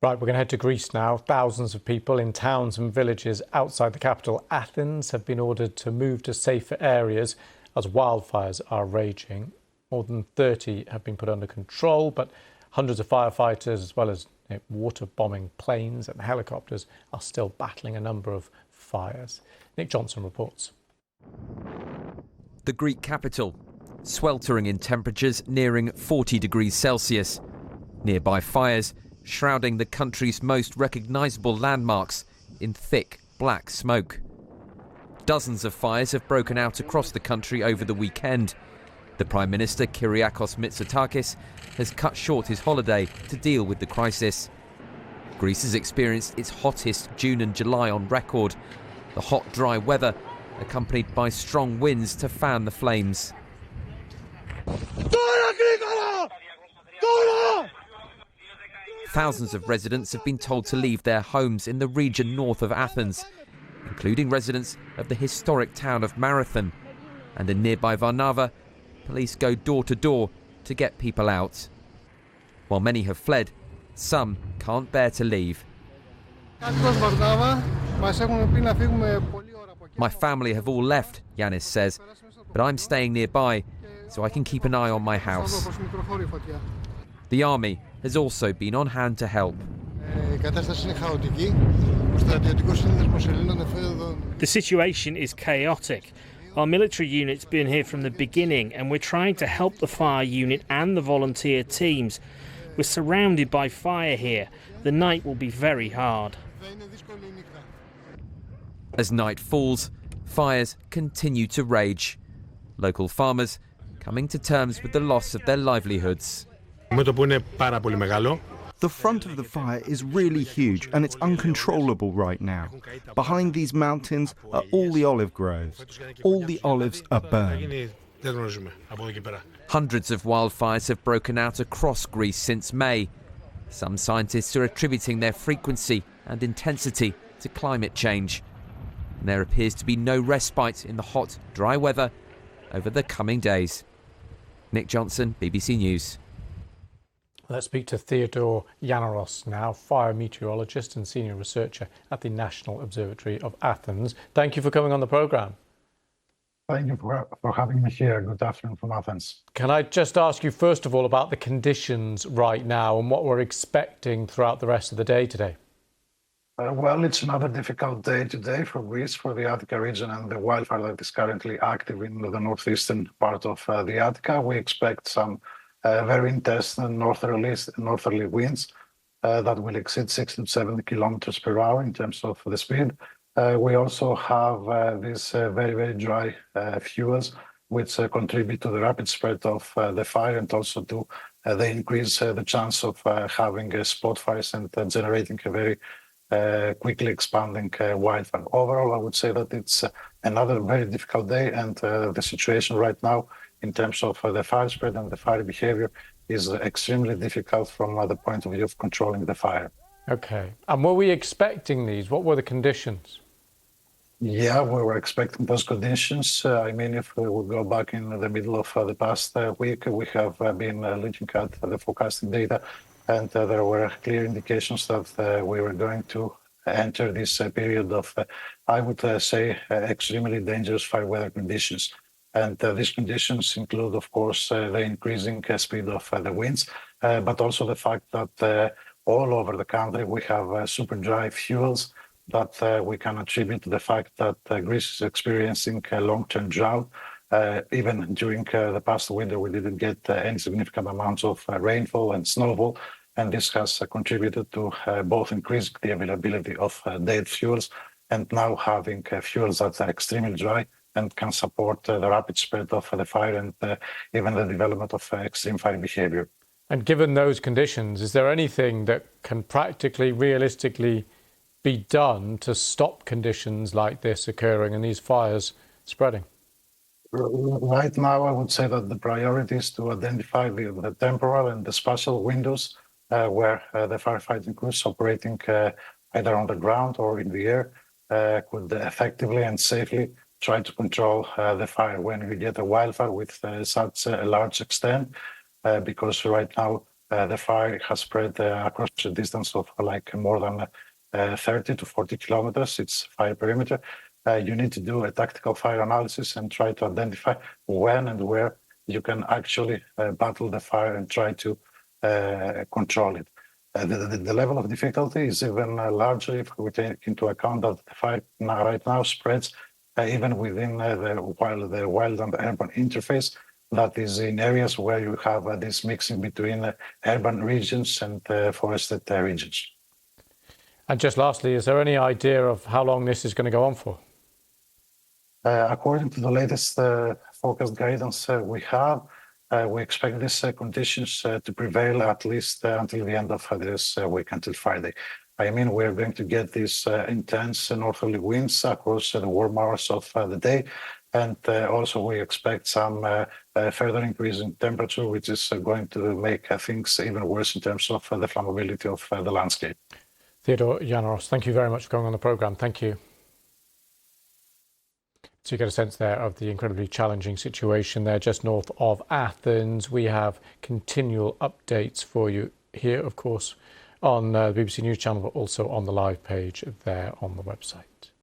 Right, we're going to head to Greece now. Thousands of people in towns and villages outside the capital, Athens, have been ordered to move to safer areas as wildfires are raging. More than 30 have been put under control, but hundreds of firefighters, as well as water-bombing planes and helicopters, are still battling a number of fires. Nick Johnson reports. The Greek capital, sweltering in temperatures nearing 40 degrees Celsius. Nearby fires shrouding the country's most recognisable landmarks in thick black smoke. Dozens of fires have broken out across the country over the weekend. The Prime Minister, Kyriakos Mitsotakis, has cut short his holiday to deal with the crisis. Greece has experienced its hottest June and July on record. The hot, dry weather accompanied by strong winds to fan the flames. Thousands of residents have been told to leave their homes in the region north of Athens, including residents of the historic town of Marathon. And in nearby Varnavas, police go door to door to get people out. While many have fled, some can't bear to leave. My family have all left, Yanis says, but I'm staying nearby so I can keep an eye on my house. The army has also been on hand to help. The situation is chaotic. Our military unit's been here from the beginning and we're trying to help the fire unit and the volunteer teams. We're surrounded by fire here. The night will be very hard. As night falls, fires continue to rage. Local farmers coming to terms with the loss of their livelihoods. The front of the fire is really huge and it's uncontrollable right now. Behind these mountains are all the olive groves. All the olives are burned. Hundreds of wildfires have broken out across Greece since May. Some scientists are attributing their frequency and intensity to climate change. And there appears to be no respite in the hot, dry weather over the coming days. Nick Johnson, BBC News. Let's speak to Theodore Yanaros now, fire meteorologist and senior researcher at the National Observatory of Athens. Thank you for coming on the programme. Thank you for having me here. Good afternoon from Athens. Can I just ask you first of all about the conditions right now and what we're expecting throughout the rest of the day today? Well, it's another difficult day today for Greece, for the Attica region and the wildfire that is currently active in the northeastern part of the Attica. We expect some very intense northerly winds that will exceed 60 to 70 kilometers per hour in terms of the speed. We also have these very, very dry fuels, which contribute to the rapid spread of the fire and also to they increase the chance of having spot fires and generating a very quickly expanding wildfire. Overall, I would say that it's another very difficult day, and the situation right now in terms of the fire spread and the fire behavior is extremely difficult from the point of view of controlling the fire. Okay. And were we expecting these? What were the conditions? Yeah, we were expecting those conditions. I mean, if we would go back in the middle of the past week, we have been looking at the forecasting data, and there were clear indications that we were going to enter this period of, I would say, extremely dangerous fire weather conditions. And these conditions include, of course, the increasing speed of the winds, but also the fact that all over the country we have super dry fuels that we can attribute to the fact that Greece is experiencing a long-term drought. Even during the past winter, we didn't get any significant amounts of rainfall and snowfall, and this has contributed to both increasing the availability of dead fuels and now having fuels that are extremely dry and can support the rapid spread of the fire and even the development of extreme fire behavior. And given those conditions, is there anything that can practically, realistically be done to stop conditions like this occurring and these fires spreading? Right now, I would say that the priority is to identify the temporal and the spatial windows where the firefighting crews operating either on the ground or in the air could effectively and safely try to control the fire when we get a wildfire with such a large extent, because right now the fire has spread across a distance of like more than 30 to 40 kilometers, its fire perimeter. You need to do a tactical fire analysis and try to identify when and where you can actually battle the fire and try to control it. The level of difficulty is even larger if we take into account that the fire right now spreads even within the wild and urban interface, that is in areas where you have this mixing between urban regions and forested regions. And just lastly, is there any idea of how long this is going to go on for? According to the latest forecast guidance we have, we expect these conditions to prevail at least until the end of this week, until Friday. I mean, we're going to get these intense northerly winds across the warm hours of the day. And also we expect some further increase in temperature, which is going to make things even worse in terms of the flammability of the landscape. Theodore Yanaros, thank you very much for going on the programme. Thank you. So you get a sense there of the incredibly challenging situation there just north of Athens. We have continual updates for you here, of course, on the BBC News channel, but also on the live page there on the website.